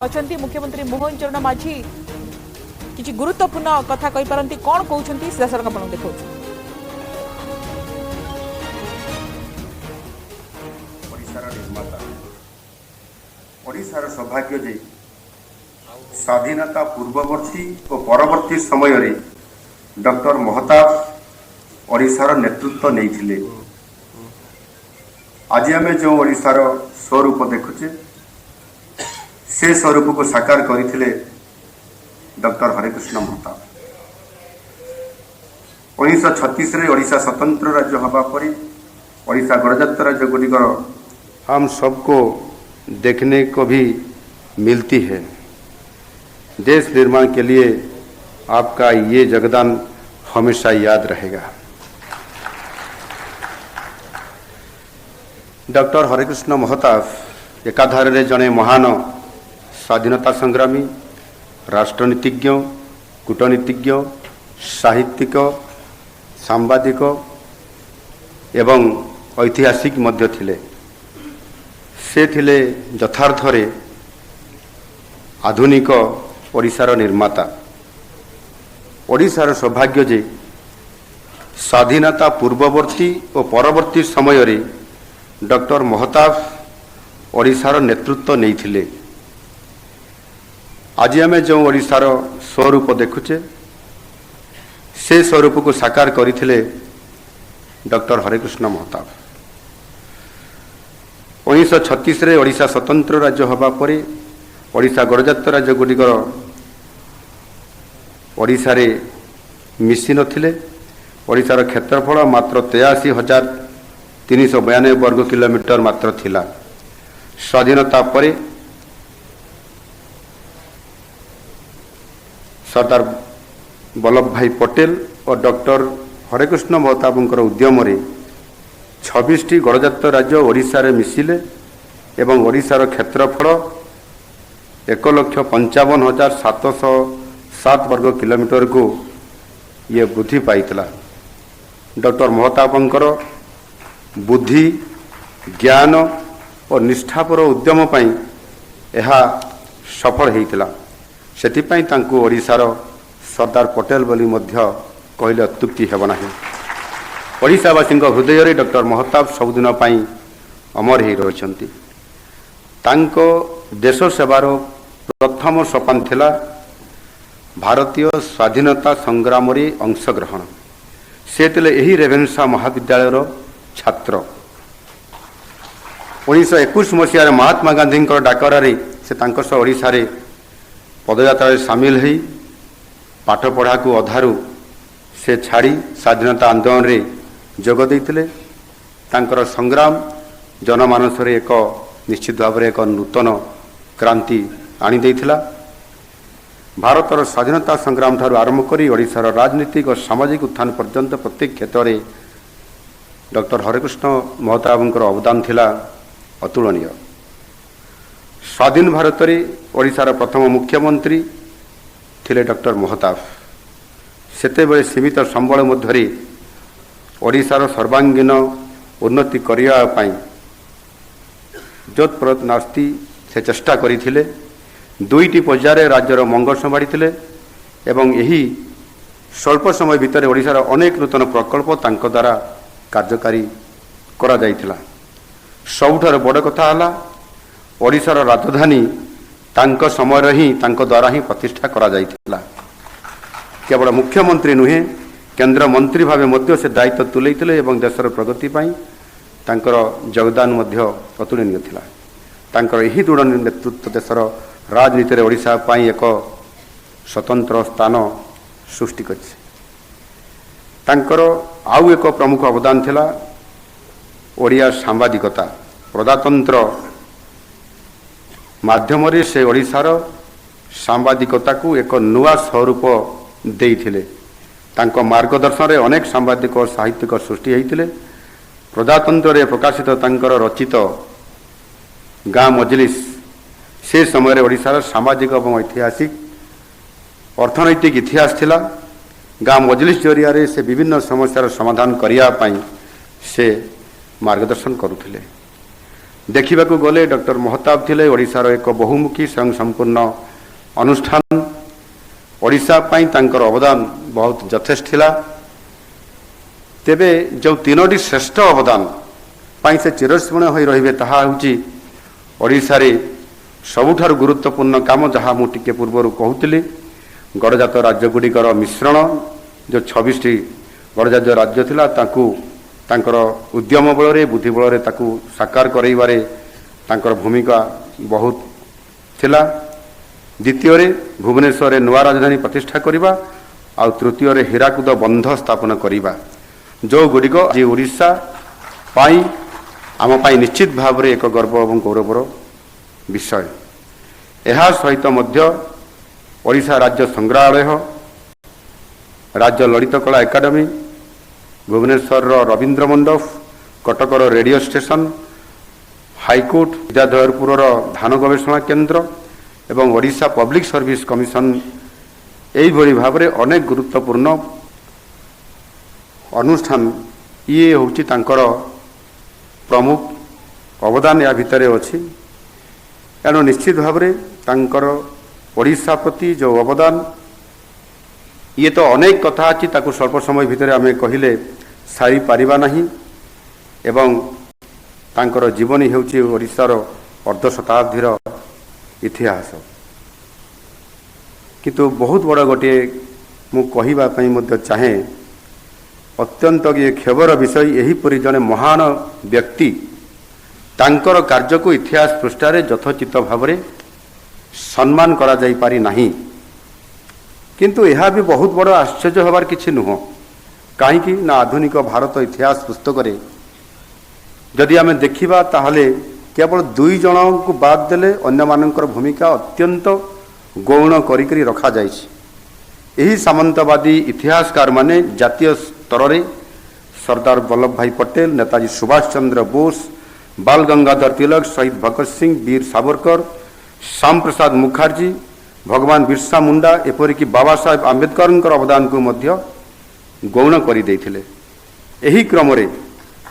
अछंती मुख्यमंत्री मोहन चरण माझी किसी गुरुत्वपूर्ण कथा कहि पारंती कोन कहउछंती सीधा सड़क आपण देखौ ओडिशार निर्माता ओडिशार सौभाग्य जे स्वाधीनता पूर्ववर्ती और परवर्ती समय रे डॉक्टर महताब ओडिशार नेतृत्व नहीं। आज आम जो ओडिशार स्वरूप देखुचे से स्वरूप को साकार करते डॉक्टर हरेकृष्ण महताब। 1936 ओडिशा स्वतंत्र राज्य हवा पर ओडिशा गणतंत्र राज्य गुड़िकर हम सबको देखने को भी मिलती है। देश निर्माण के लिए आपका ये योगदान हमेशा याद रहेगा। डॉक्टर हरेकृष्ण महताब एकाधारे जड़े महान स्वाधीनता संग्रामी, राष्ट्रनीतिज्ञ, कूटनीतिज्ञ, साहित्यिक, सांबादिक एवं ऐतिहासिक मध्य थिले। से थिले यथार्थरे आधुनिक ओडिशार निर्माता। ओडिशार सौभाग्य जे स्वाधीनता पूर्ववर्ती और परवर्ती समय रे डॉक्टर महताब ओडिशार नेतृत्व नहीं थिले। आज आम जो ओडिशार स्वरूप देखुचे से स्वरूप को साकार करते डॉक्टर हरेकृष्ण महताब। 1936 ओडिशा स्वतंत्र राज्य हवा पर ओडिशा गणतंत्र राज्य गुड़िकर ओडिशा रे मिसी नथिले। ओडिशार क्षेत्रफल मात्र 83,392 वर्ग किलोमीटर मात्र थिला। स्वाधीनता परे सरदार वल्लभ भाई पटेल और डॉक्टर हरेकृष्ण महताबंकर उद्यम 26टी गणतंत्र राज्य ओडिशा रे मिसिले एवं ओडिशार क्षेत्रफल 1,55,707 वर्ग किलोमीटर को ये वृद्धि पाइतला। डॉक्टर महताबंकर बुद्धि, ज्ञान और निष्ठापर उद्यम पई यह सफल होइतला। सेतिपई तांकु ओडिशार सरदार पटेल बोली मध्य कहले अत्युक्ति हेब नाही। ओडिशावासी हृदय रे डॉक्टर महताब सबुदिन पई अमर हो रहिछंती। तांको देश सेवार प्रथम सोपान थिला भारतीय स्वाधीनता संग्राम रे अंशग्रहण। से तिले एही रेभेन्सा महाविद्यालय छात्र। 1921 मसीह महात्मा गांधी डाकरारे से तांको सह ओडिशा रे पदयात्रा सामिल हो पाठ पढ़ा को अधारू से छाड़ी स्वाधीनता आंदोलन रे जोग देइतिले। तांकर संग्राम जनमानस रे एक निश्चित भाव में एक नूतन क्रांति आनी देइथिला। भारतर स्वाधीनता संग्राम ठारू आरंभ करी ओडिशार राजनीतिक और सामाजिक उत्थान पर्यंत प्रत्येक क्षेत्र में डॉक्टर हरेकृष्ण महताबंकर अवदान थिला अतुलनीय। स्वाधीन भारत में ओडिशार प्रथम मुख्यमंत्री थिले डॉक्टर महताब। सेतेबेले सीमित संबल मध्य ओडिशार सर्वांगीन उन्नति करिया पाई जोतप्रत नास्ती से चेष्टा करथिले। 2टी पर्यायर राज्यर मंगल संभाड़ी एवं यही स्वल्प समय भितर ओडिशार अनेक नूतन प्रकल्प तांको द्वारा कार्यकारी करा जाइथिला। सबुठार बड़ कथा हला ओडिशार राजधानी तांको समय ही तांको द्वारा ही प्रतिष्ठा करा जाइथिला। केवल मुख्यमंत्री नुहे केंद्र मंत्री भावे मध्य से दायित्व तुलैथिले एवं देशर प्रगति पाई तांकर योगदान मध्य अतुलनीय थिला। तांकर एही दृढ़ नेतृत्व देशर राजनीति रे ओडिशा पाई एक स्वतंत्र स्थान सृष्टि करछि। तांकर आउ एक प्रमुख अवदान थिला ओडिया सांबादिकता। प्रजातंत्र माध्यम रे से ओडिशार सांबादिकता को एक नुआ स्वरूप देइथिले। तांको मार्गदर्शन रे अनेक सांबादिक और साहित्यिक सृष्टि होइतिले। प्रजातंत्र रे प्रकाशित तांकर रचित गाँ मजलिस से समय रे ओडिशार सामाजिक और ऐतिहासिक अर्थनैतिक इतिहास थिला। गाँ मजलिस जरिया रे से विभिन्न समस्यार समाधान करिया पाई से मार्गदर्शन करुथिले। देखा गले डॉक्टर महताब थिले ओडिशार एक बहुमुखी स्वयं संपूर्ण अनुष्ठान ओडिशा पई तांकर अवदान बहुत यथेष्ट थिला। तेबे जो तीनोटी श्रेष्ठ अवदान पाई से चिरस्मरण होई रहिबे ताहा होची ओडिशा रे सबुठार गुरुत्वपूर्ण काम जहाँ मु टिके पूर्वर कहूली गड़जात राज्य गुड़िकर मिश्रण जो 26टी गड़जात राज्य थिला ताकू तांकर उद्यम बल बुद्धि बल साकार करइबारे तांकर भूमिका बहुत थिला। द्वितीय भुवनेश्वर नुआ राजधानी प्रतिष्ठा करवा आ तृतीय हीराकुद बंध स्थापन करवा जो गुड़िक आज ओडिशा पाई आम पाई निश्चित भाव में एक गर्व और गौरवर विषय। यह सहित मध्य ओडिशा राज्य संग्रहालय राज्य ललित कला एकाडेमी भुवनेश्वर रवींद्र मंडप कटकर रेडियो स्टेशन हाईकोर्ट विद्याधरपुर धान गवेषणा केन्द्र एवं ओडिशा पब्लिक सर्विस कमिशन यही भाव में अनेक गुरुत्वपूर्ण अनुष्ठान ये होची तांकर प्रमुख अवदान या भितर अच्छी। एणु निश्चित भाव में तांकर ओडिशा प्रति जो अवदान ये तो अनेक कथा अच्छी ताकू स्वल्प समय भितर आम कहले सारी पारिबा नहीं एवं तांकर जीवनी हेउची ओडिशार अर्ध शताब्दीर इतिहास किंतु बहुत बड़ गोटे मु कहिबा पई मध्य चाहे अत्यंत ये खेबर विषय एहीपरि जने महान व्यक्ति तांकर कार्य को इतिहास पृष्ठारे यथोचित भाव में सम्मान करा जाई पारि नाही किंतु यह भी बहुत बड़ आश्चर्य हबार किछि नुह कहीं ना आधुनिक भारत इतिहास पुस्तक रे जदि आम देखा ताहले केवल 2 जन को बाद देले अन्य मानकर भूमिका अत्यंत गौण करी रखा जाइछि। यही सामंतवादी इतिहासकार माने जातीय स्तर रे सरदार वल्लभ भाई पटेल नेताजी सुभाष चंद्र बोस बाल गंगाधर तिलक शहीद भगत सिंह वीर सावरकर श्याम प्रसाद मुखर्जी भगवान बिरसा मुंडा एपरिक बाबा साहेब आंबेडकर अवदान को मध्य गौण कर देथिले। एही क्रम रे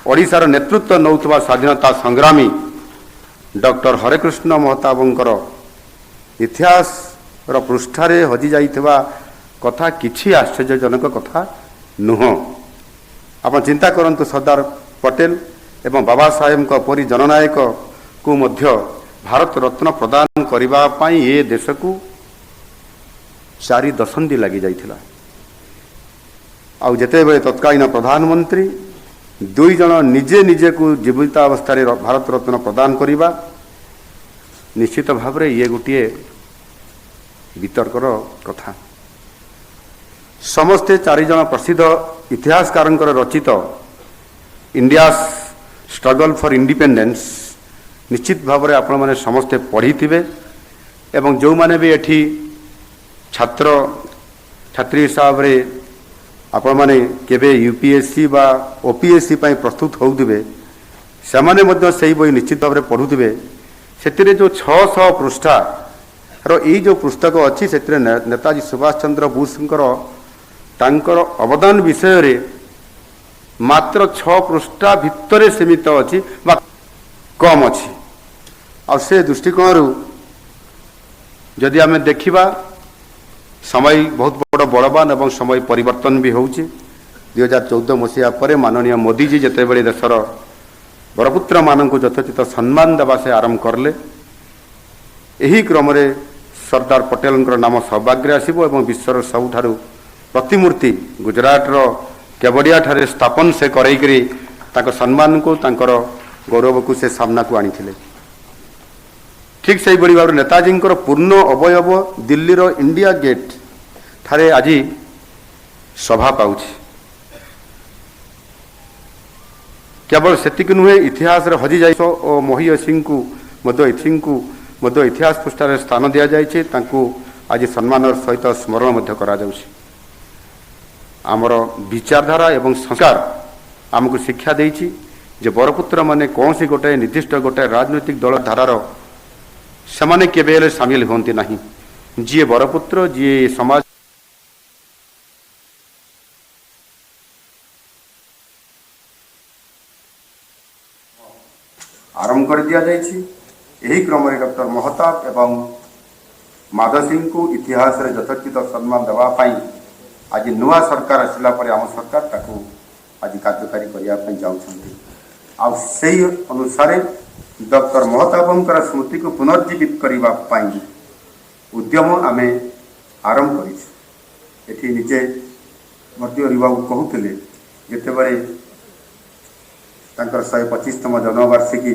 ओडिशार नेतृत्व नौथवा स्वाधीनता संग्रामी डॉक्टर हरेकृष्ण महताबंकर इतिहास पृष्ठारे हजि जाइथिबा कथा किछि आश्चर्यजनक कथा नुह। आप चिंता करंतु सरदार पटेल एवं बाबा साहेब परी जननायक को मध्य भारत रत्न प्रदान करबा पई ए देश को 4 दशंधि लगी जाइथिला। आउ जेते बेले तत्कालीन प्रधानमंत्री 2 जन निजे निजे को जीवित अवस्था भारत रत्न प्रदान करवा निश्चित भाव में ये गोटे वितर्कर कथा। समस्ते 4 जन प्रसिद्ध इतिहासकार रचित इंडिया स्ट्रगल फॉर इंडिपेंडेंस निश्चित भाव में आपण मैंने समस्ते पढ़ी थे एवं जो माने भी एठी छात्र छात्री हिसाब रे आपण माने केबे यूपीएससी बा ओपीएससी पई प्रस्तुत होउथिबे सेमाने मध्य सही बही निश्चित भाव में पढ़ुथिबे सेतिरे जो 600 पृष्ठा रो ई जो पुस्तक अच्छी सेतिरे नेताजी सुभाष चंद्र बोसंकर तांकर अवदान विषय रे मात्र 6 पृष्ठा भितरे सीमित अच्छी बा कम अच्छी। आ से दृष्टिकोण जदि आम देखा समय बहुत बड़ बड़वान एवं समय परिवर्तन भी होउछि। 2014 मसीहा पर माननीय मोदी जी जिते बड़े देशर बरपुत्र मानक यथोचित सम्मान देवा से आरंभ करले यही क्रम रे सरदार पटेल नाम सौभाग्य आसिबो एवं विश्वर सबुठारु प्रतिमूर्ति गुजरात रो केवड़िया ठारे स्थापन से करैकरी ताको सम्मान को तांकर गौरव को से सामना को आनी। ठीक से बड़ी भाव नेताजी पूर्ण अवयव दिल्ली रो इंडिया गेट ठारे आज सभा पाउछि। केवल सेतिक नुहे इतिहास रे हजि जाइछ और महिषी को मध्य इतिहास पृष्ठार स्थान दिया जाइछे तांको आज सम्मान सहित स्मरण मध्य करा जाउछि। आमर विचारधारा एवं संस्कार आमको शिक्षा देइछि जे बरपुत्र माने कौन सी गोटे निर्दिष्ट गोटे राजनैतिक दल धारार सेमाने केबेले सामिल होती नहीं। जी बरपुत्र जी समाज आरंभ कर दिजाई। यही क्रम डॉक्टर महताब एवं माधव सिंह को इतिहास रे यथोचित सम्मान देवाई आज नुआ सरकार आसला आम सरकार ताकू आज कार्यकारी करने जाऊँगी। अनुसार डॉक्टर महताबंकर स्मृति को पुनर्जीवित करने उद्यम आम आरंभ कर निजे बाबू कहते जितेबाला 125तम जन्मवार्षिकी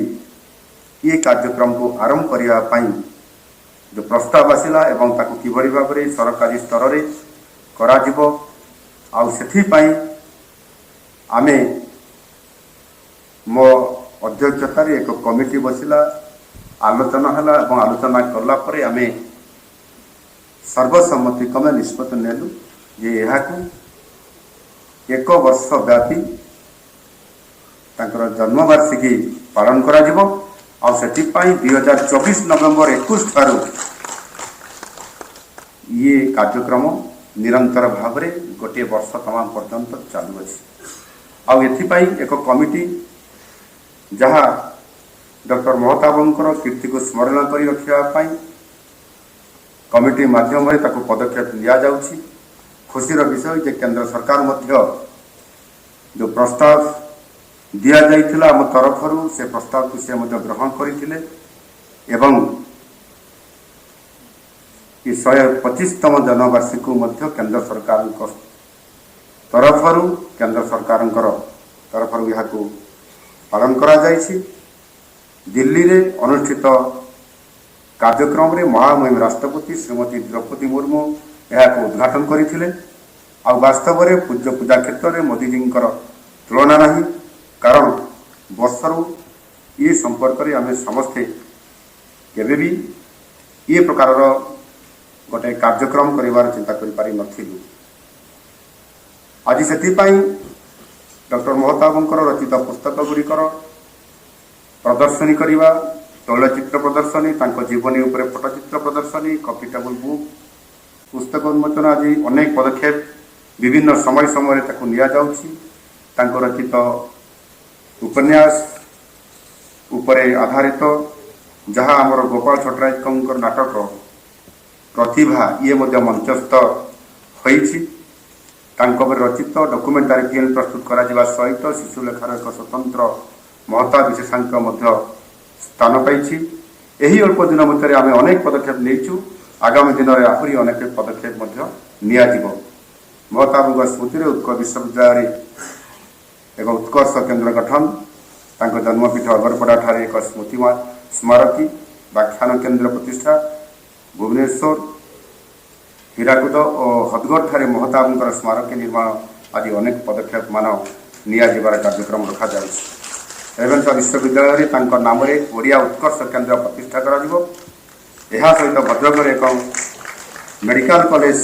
ये कार्यक्रम को आरंभ करने जो प्रस्ताव आसला एवं ताकू किभली भाव में सरकारी स्तर में कराजिबो आउ आमे मो अध्यक्षतार एक कमिटी बसिला आलोचना हला एवं आलोचना करला परे आमे सर्वसम्मति क्रमे निष्पत्ति नेलु जे यहाकू एक वर्ष व्यापी तांकर जन्मवार्षिकी पालन करा जिवो आउ सेटिपाई 2024 नवेम्बर 21 ठारू ये कार्यक्रम निरंतर भाव में गोटे वर्ष तमाम पर्यंत चालू अच्छी आउ एथिपाई एक कमिटी जहाँ डॉक्टर महताबंकर कीर्ति को स्मरण कर रखापी कमिटी माध्यम पदक्षेप लिया जाउछि। खुशीर विषय जे केंद्र सरकार मध्य जो प्रस्ताव दिया जाइथिला आम तरफरु से प्रस्ताव को से मध्य ग्रहण करथिले एवं ये 125तम जन्मवार्षिकी मध्य केंद्र सरकार तरफरु यहाँ को पालन करा जाइछि। दिल्ली रे अनुष्ठित कार्यक्रम रे महामहिम राष्ट्रपति श्रीमती द्रौपदी मुर्मू यहाँ को उद्घाटन करथिले। आ वास्तव में पूज्य पूजा क्षेत्र में मोदी जी तुलना नहीं कारण वर्षरु ये संपर्क में आम समस्ते केबे भी ये प्रकार गोटे कार्यक्रम करिवार चिंता करि पारि नथिलु। आज सेतिपाई डॉक्टर महताबंकर रचित पुस्तक गुड़िकर प्रदर्शनी करिवा तैलचित्र प्रदर्शनी तांको जीवनी उपरे फोटोचित्र प्रदर्शनी कॉफी टेबल बुक पुस्तक उन्मोचन आज अनेक पदक्षेप विभिन्न समय समय ताकू निया जाउछि। तांको रचित उपन्यास उपरे आधारित जहाँ आमर गोपाल छटराजकर नाटक प्रतिभा ये मध्य मंचस्थ होइछि। तांको रचित डॉक्यूमेंटारी फिल्म प्रस्तुत करा जिबा सहित शिशुलेखार एक स्वतंत्र महत्ता विशेषांक मध्य स्थान पाइछि। एही अल्प दिन मध्य आम अनेक पदक्षेप लेइछु। आगामी दिन में आहरी अनेक पदक्षेप मध्य निया जिवो। महताबंकर स्मृति उत्कल विश्वविद्यालय एक उत्कर्ष केन्द्र गठन तांको जन्मपीठ अगरपड़ा ठारे एक स्मृति स्मारकी व्याख्यान केन्द्र प्रतिष्ठा भुवनेश्वर हीराकुद और हदगढ़ ठारे महताबंकर स्मारकी निर्माण आदि अनेक पदक्षेप मान निया जिबार कार्यक्रम रखा जाउछि। रेवेन्सा विश्वविद्यालय रे तांको नाम रे ओडिया उत्कर्ष केन्द्र प्रतिष्ठा करा जिवो। एहा सहित भद्रक एक मेडिकल कॉलेज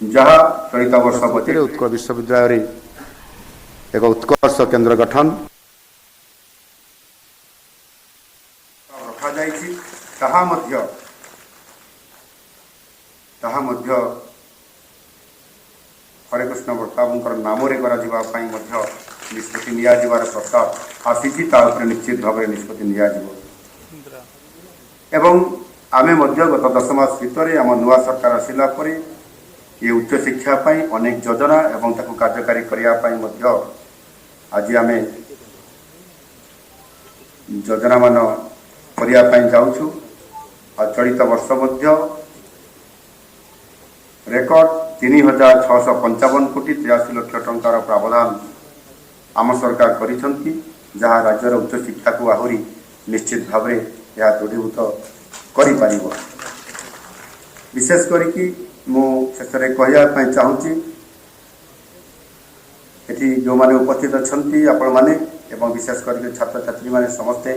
जहाँ चलित वर्ष बजे उत्कल विश्वविद्यालय एक उत्कर्ष केन्द्र गठन रखा जाइछि। ताहा मध्य हरे कृष्ण महताबंकर नाम रे करा जिबा पई मध्य निष्पत्ति निया जिबार प्रस्ताव आसीछि। ता उपरे निश्चित भाव में निष्पत्ति निया जिवो एवं आमे मध्य गत 10 मास भितर आम नुआ सरकार आसिला परे ये उच्च शिक्षा पाई अनेक योजना एवं ताकू कार्यकारी करिया पाई मध्य आज आमे योजना मान करिया पाई जाउछु। आ चलित वर्ष मध्य रेकर्ड 3655 कोटी 83 लाख टंकार प्रावधान आम सरकार करिसंती जहाँ राज्यर उच्च शिक्षा को आहुरी निश्चित भाव में यह दृढ़ीभूत करि पारिबो। विशेष करिकी मु शेषरे कहया चाहूँगी एठी जो माने उपस्थित अच्छा आपण माने एवं विशेष करके छात्र छात्री माने समस्ते